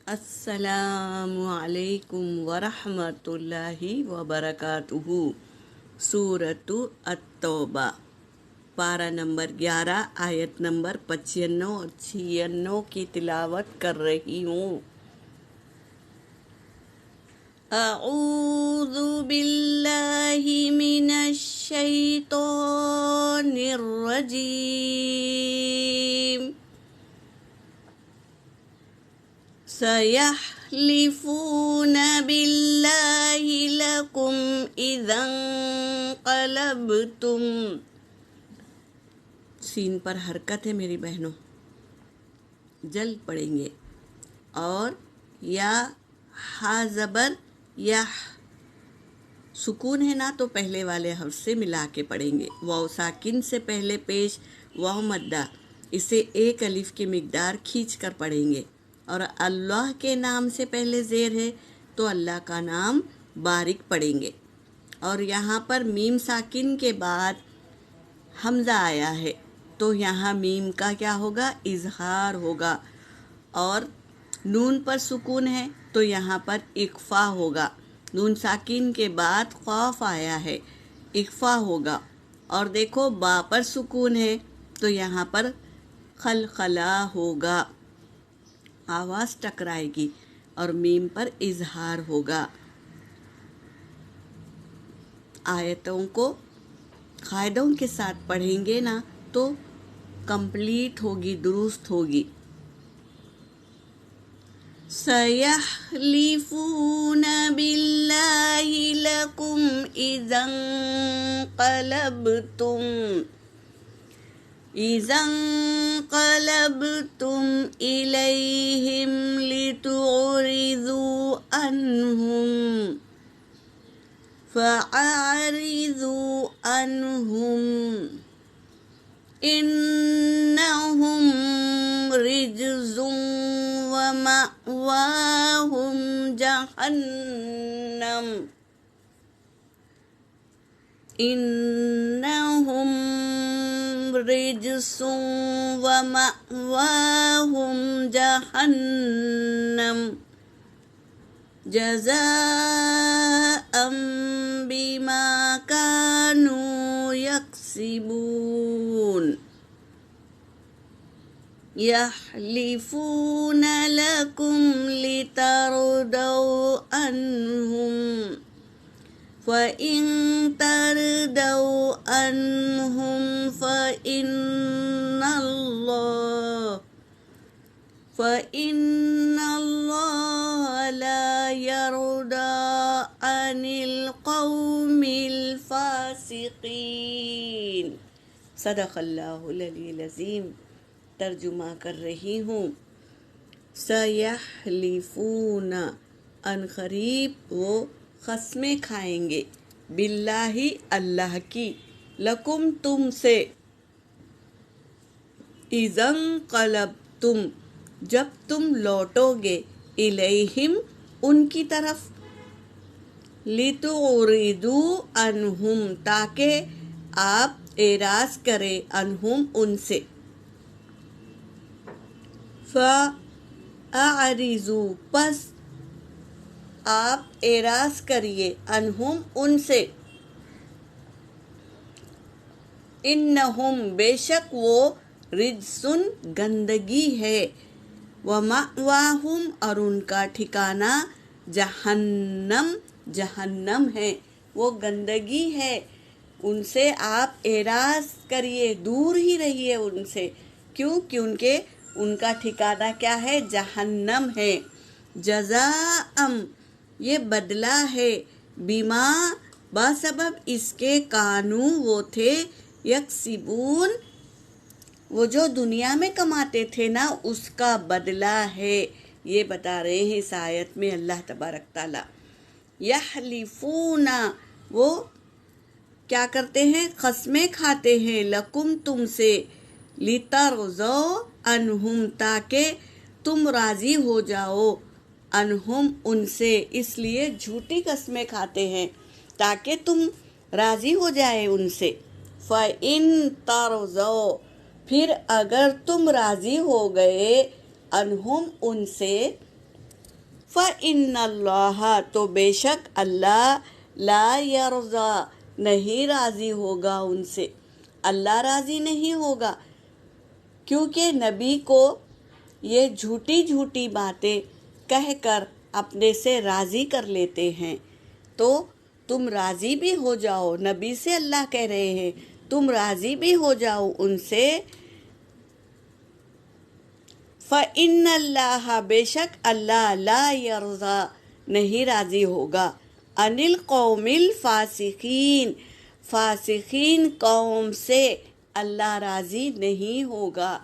السلام علیکم ورحمۃ اللہ وبرکاتہ۔ سورۃ التوبہ، پارہ نمبر 11، آیت نمبر 95 اور 96 کی تلاوت کر رہی ہوں۔ اعوذ باللہ من الشیطان الرجیم۔ سَيَحْلِفُونَ بِاللَّهِ لَكُمْ إِذَا انقلبتم، سین پر حرکت ہے میری بہنوں، جل پڑیں گے، اور یا ہا زبر یا سکون ہے نا تو پہلے والے حرف سے ملا کے پڑھیں گے۔ واو ساکن سے پہلے پیش واو مدہ، اسے ایک الف کی مقدار کھینچ کر پڑھیں گے، اور اللہ کے نام سے پہلے زیر ہے تو اللہ کا نام باریک پڑھیں گے، اور یہاں پر میم ساکن کے بعد حمزہ آیا ہے تو یہاں میم کا کیا ہوگا؟ اظہار ہوگا، اور نون پر سکون ہے تو یہاں پر اخفا ہوگا۔ نون ساکن کے بعد قاف آیا ہے، اخفا ہوگا، اور دیکھو با پر سکون ہے تو یہاں پر خلخلا ہوگا، آواز ٹکرائے گی، اور میم پر اظہار ہوگا۔ آیتوں کو قاعدوں کے ساتھ پڑھیں گے نا تو کمپلیٹ ہوگی، درست ہوگی۔ سَيَحْلِفُونَ بِاللَّهِ لَكُمْ إِذَا انقلبتم إِلَيْهِمْ لِتُعْرِضُوا عَنْهُمْ فَأَعْرِضُوا عَنْهُمْ إِنَّهُمْ رِجْسٌ وَمَأْوَاهُمْ جَهَنَّمُ إِنَّهُمْ رِجْسٌ وَمَأْوَاهُمْ جَهَنَّمُ جَزَاءً بِمَا كَانُوا يَكْسِبُونَ۔ يَحْلِفُونَ لَكُمْ لِتَرْضَوْا عَنْهُمْ فَإِنْ تَرْضَوْا عَنْهُمْ فَإِنَّ اللَّهَ لَا يَرْضَى عَنِ الْقَوْمِ الْفَاسِقِينَ۔ صدق اللہ العلی العظیم۔ ترجمہ کر رہی ہوں۔ سَيَحْلِفُونَ، ان قریب وہ قسمیں کھائیں گے، باللہ اللہ کی، لکم تم سے، اذا انقلبتم جب تم لوٹو گے، الیہم ان کی طرف، لتعرضوا عنہم تاکہ آپ اعراض کریں، عنہم ان سے، فَأَعْرِضُوا پس آپ اعراض کریے، عنہم ان سے، انہم بے شک وہ، رجسن گندگی ہے، وَمَأْوَاهُمْ اور ان کا ٹھکانہ، جہنم جہنم ہے، وہ گندگی ہے، ان سے آپ اعراض کریے، دور ہی رہیے ان سے، کیوں؟ کیونکہ ان کا ٹھکانہ کیا ہے؟ جہنم ہے۔ جزاء یہ بدلہ ہے، بما بسبب اس کے، کانو وہ تھے، یکسبون وہ جو دنیا میں کماتے تھے نا، اس کا بدلہ ہے، یہ بتا رہے ہیں اس آیت میں اللہ تبارک تعالی۔ یحلفون وہ کیا کرتے ہیں؟ قسمیں کھاتے ہیں، لکم تم سے، لترضوا عنہم تاکہ تم راضی ہو جاؤ، عنہم ان سے، اس لیے جھوٹی قسمیں کھاتے ہیں تاکہ تم راضی ہو جائے ان سے۔ فَإِن تَرْضَوْا پھر اگر تم راضی ہو گئے، عنہم ان سے، فَإِنَّ اللَّهَ تو بے شک اللہ لا یرضا نہیں راضی ہوگا ان سے، اللہ راضی نہیں ہوگا، کیونکہ نبی کو یہ جھوٹی جھوٹی باتیں کہہ کر اپنے سے راضی کر لیتے ہیں، تو تم راضی بھی ہو جاؤ، نبی سے اللہ کہہ رہے ہیں تم راضی بھی ہو جاؤ ان سے۔ فَإِنَّ اللَّهَ بے شک اللہ لا یرضا نہیں راضی ہوگا، عن القوم الفاسقین فاسقین قوم سے اللہ راضی نہیں ہوگا۔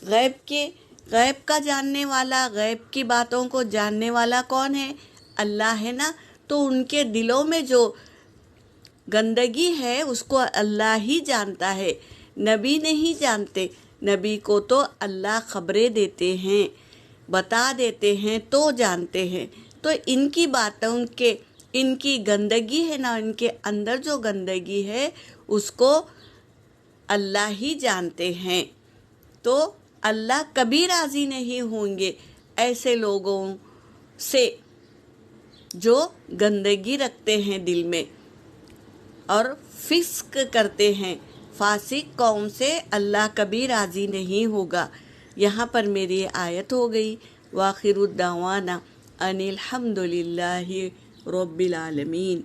غیب کا جاننے والا، غیب کی باتوں کو جاننے والا کون ہے؟ اللہ ہے نا، تو ان کے دلوں میں جو گندگی ہے اس کو اللہ ہی جانتا ہے، نبی نہیں جانتے، نبی کو تو اللہ خبریں دیتے ہیں، بتا دیتے ہیں تو جانتے ہیں، تو ان کی باتوں کے ان کی گندگی ہے نا، ان کے اندر جو گندگی ہے اس کو اللہ ہی جانتے ہیں، تو اللہ کبھی راضی نہیں ہوں گے ایسے لوگوں سے جو گندگی رکھتے ہیں دل میں اور فسق کرتے ہیں، فاسق قوم سے اللہ کبھی راضی نہیں ہوگا۔ یہاں پر میری آیت ہو گئی، وآخر الدعوانا ان الحمد للہ رب العالمین۔